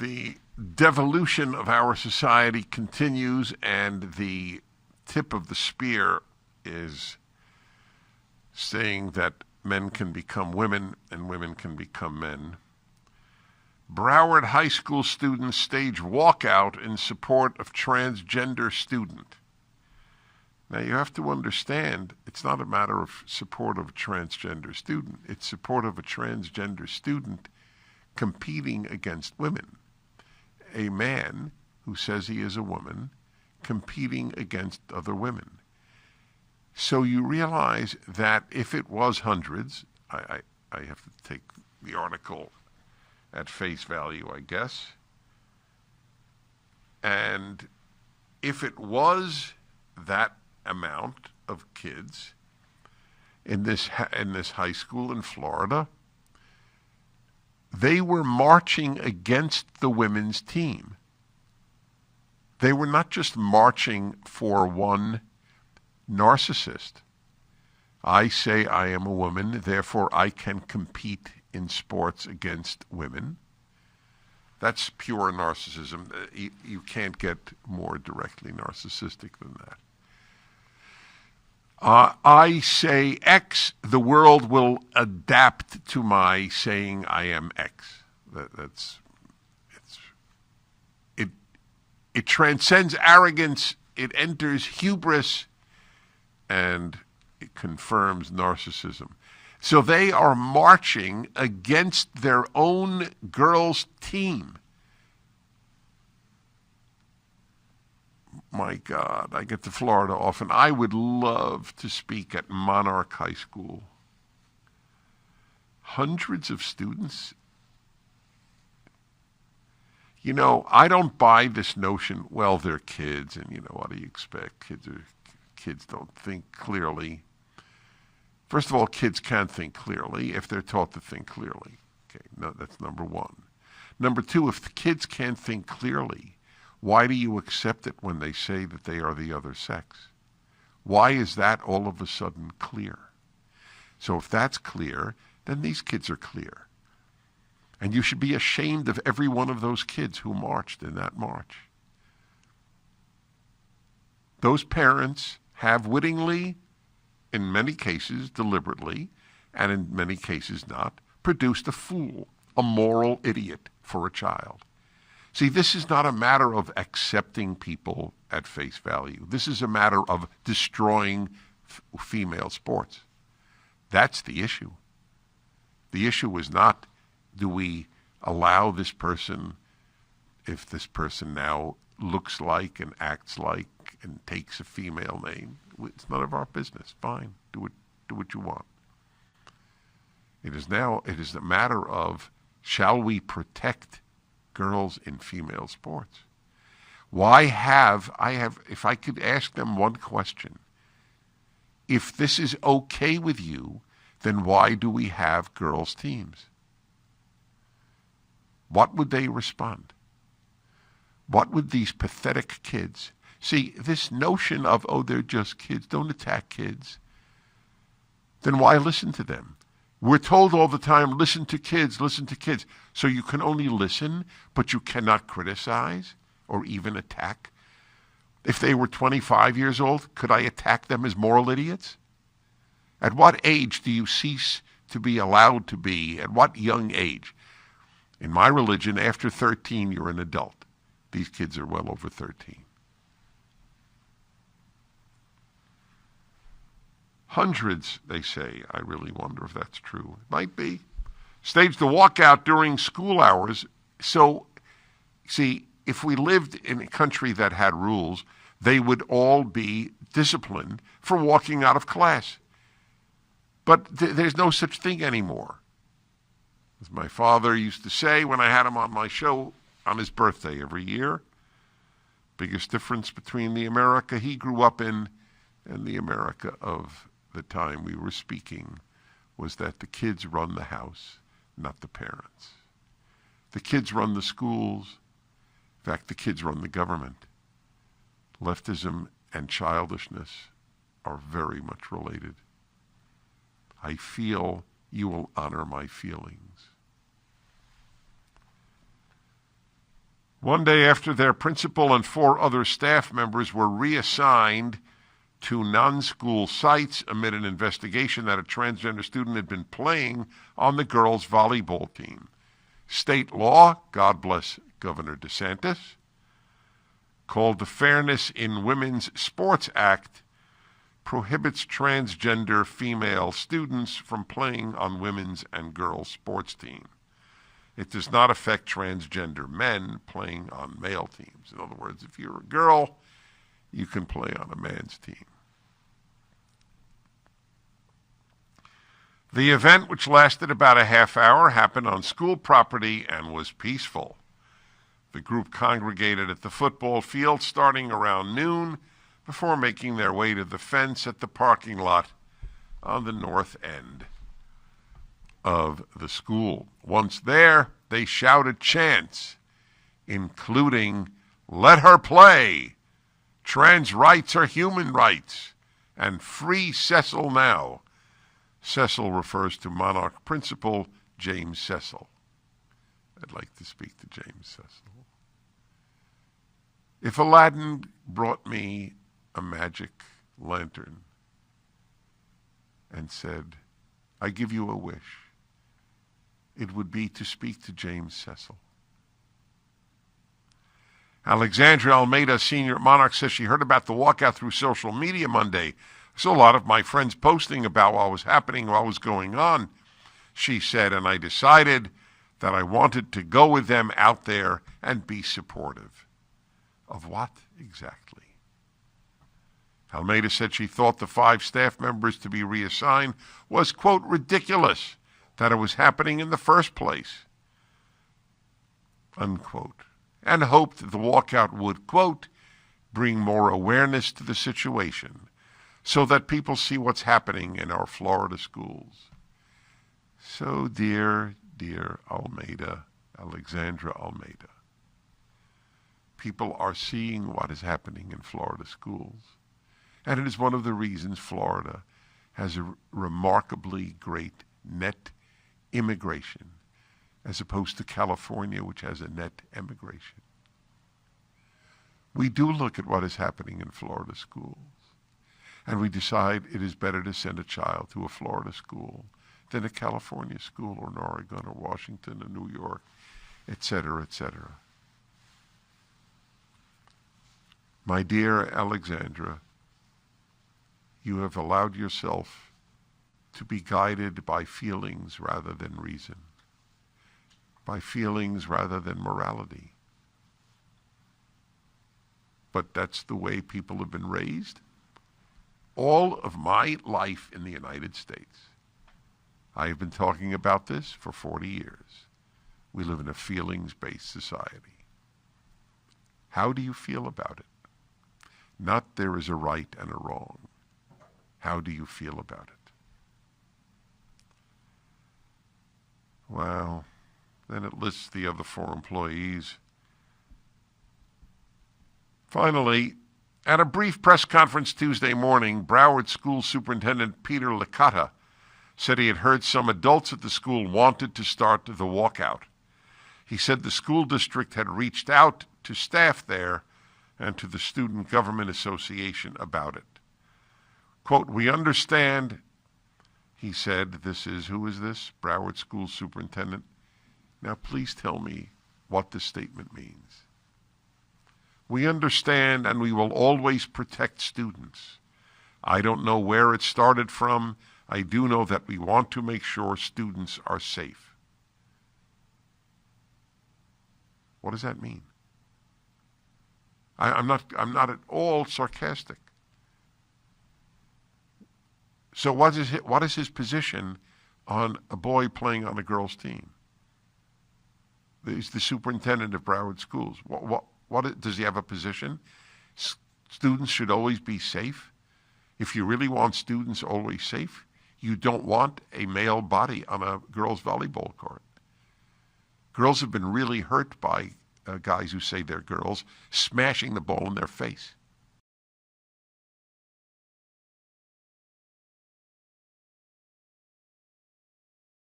The devolution of our society continues, and the tip of the spear is saying that men can become women and women can become men. Broward High School students stage walkout in support of transgender student. Now you have to understand, it's not a matter of support of a transgender student. It's support of a transgender student competing against women. A man who says he is a woman competing against other women. So you realize that if it was hundreds, I have to take the article at face value, I guess. And if it was that amount of kids in this high school in Florida, they were marching against the women's team. They were not just marching for one narcissist. I say I am a woman, therefore I can compete in sports against women. That's pure narcissism. You can't get more directly narcissistic than that. I say X, the world will adapt to my saying I am X. It transcends arrogance, it enters hubris, and it confirms narcissism. So they are marching against their own girls' team. My God, I get to Florida often. I would love to speak at Monarch High School. Hundreds of students. You know, I don't buy this notion, well, they're kids, and what do you expect? Kids don't think clearly. First of all, kids can't think clearly if they're taught to think clearly. Okay, no, that's number one. Number two, if the kids can't think clearly, why do you accept it when they say that they are the other sex? Why is that all of a sudden clear? So if that's clear, then these kids are clear. And you should be ashamed of every one of those kids who marched in that march. Those parents have wittingly, in many cases deliberately, and in many cases not, produced a fool, a moral idiot for a child. See, this is not a matter of accepting people at face value. This is a matter of destroying female sports. That's the issue. The issue is not, do we allow this person, if this person now looks like and acts like and takes a female name, it's none of our business. Fine, do what you want. It is a matter of, shall we protect girls in female sports? If I could ask them one question, if this is okay with you, then why do we have girls' teams? What would they respond? What would these pathetic kids... See, this notion of, they're just kids, don't attack kids, then why listen to them? We're told all the time, listen to kids, listen to kids. So you can only listen, but you cannot criticize or even attack. If they were 25 years old, could I attack them as moral idiots? At what age do you cease to be allowed to be? At what young age? In my religion, after 13, you're an adult. These kids are well over 13. Hundreds, they say. I really wonder if that's true. It might be. Staged the walkout during school hours. So, see, if we lived in a country that had rules, they would all be disciplined for walking out of class. But there's no such thing anymore. As my father used to say when I had him on my show on his birthday every year, biggest difference between the America he grew up in and the America of the time we were speaking was that the kids run the house, not the parents. The kids run the schools. In fact, the kids run the government. Leftism and childishness are very much related. I feel you will honor my feelings. One day after their principal and 4 other staff members were reassigned to non-school sites amid an investigation that a transgender student had been playing on the girls' volleyball team. State law, God bless Governor DeSantis, called the Fairness in Women's Sports Act, prohibits transgender female students from playing on women's and girls' sports teams. It does not affect transgender men playing on male teams. In other words, if you're a girl, you can play on a man's team. The event, which lasted about a half hour, happened on school property and was peaceful. The group congregated at the football field starting around noon before making their way to the fence at the parking lot on the north end of the school. Once there, they shouted chants, including, "Let her play," "Trans rights are human rights," and "Free Cecil now." Cecil refers to Monarch Principal James Cecil. I'd like to speak to James Cecil. If Aladdin brought me a magic lantern and said, "I give you a wish," it would be to speak to James Cecil. Alexandria Almeida, senior at Monarch, says she heard about the walkout through social media Monday. I saw a lot of my friends posting about what was happening, what was going on, she said, and I decided that I wanted to go with them out there and be supportive. Of what exactly? Almeida said she thought the 5 staff members to be reassigned was, quote, ridiculous that it was happening in the first place, unquote, and hoped the walkout would, quote, bring more awareness to the situation so that people see what's happening in our Florida schools. So, dear Almeida, Alexandra Almeida, people are seeing what is happening in Florida schools. And it is one of the reasons Florida has a remarkably great net immigration, as opposed to California, which has a net emigration. We do look at what is happening in Florida schools, and we decide it is better to send a child to a Florida school than a California school or an Oregon or Washington or New York, etc., etc. My dear Alexandra, you have allowed yourself to be guided by feelings rather than reason, by feelings rather than morality. But that's the way people have been raised. All of my life in the United States, I have been talking about this for 40 years. We live in a feelings-based society. How do you feel about it? Not there is a right and a wrong. How do you feel about it? Well, then it lists the other 4 employees. Finally, at a brief press conference Tuesday morning, Broward School Superintendent Peter Licata said he had heard some adults at the school wanted to start the walkout. He said the school district had reached out to staff there and to the Student Government Association about it. Quote, we understand, he said, who is this? Broward School Superintendent. Now please tell me what this statement means. We understand and we will always protect students. I don't know where it started from. I do know that we want to make sure students are safe. What does that mean? I'm not at all sarcastic. So what is his position on a boy playing on a girl's team? He's the superintendent of Broward Schools. What does he have a position? Students should always be safe. If you really want students always safe, you don't want a male body on a girls' volleyball court. Girls have been really hurt by guys who say they're girls smashing the ball in their face.